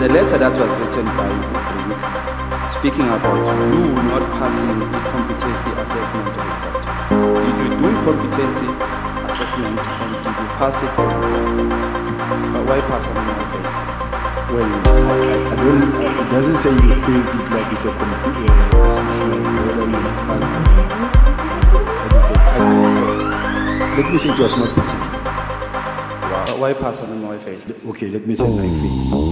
the letter that was written by Ubrink, speaking about you not passing the competency assessment report. Did you do competency assessment and did you pass it? Wayiphasa noma wayifeyila? Well, I don't. It doesn't say you failed it like it's a computer. It's like whether you passed. Let me say it was not positive. Wayiphasa noma wayifeyila? Okay, let me say like failed.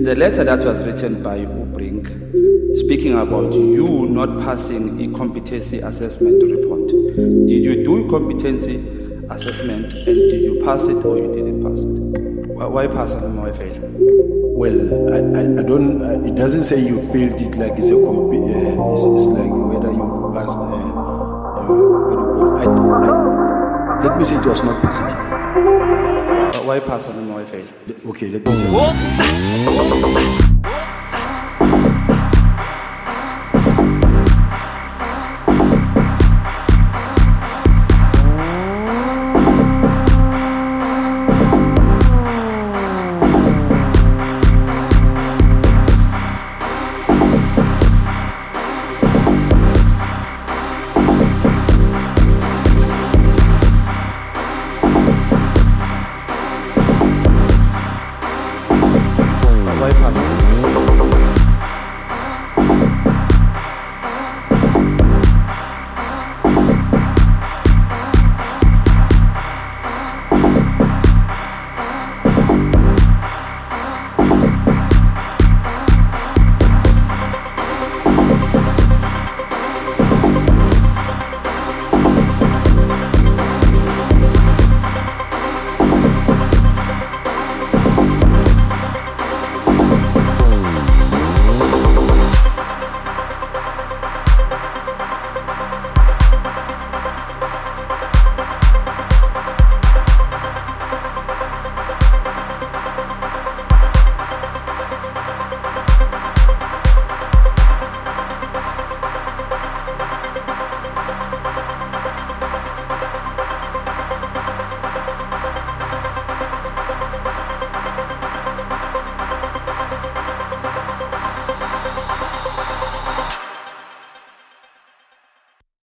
The letter that was written by Ubrink, speaking about you not passing a competency assessment report. Did you do competency assessment and did you pass it or you didn't pass it? Wayiphasa noma wayifeyila? Well, I don't. It doesn't say you failed it like it's a it's like whether you passed. What do you call it? Let me say it was not positive. Wayiphasa noma wayifeyila? Okay, let me say.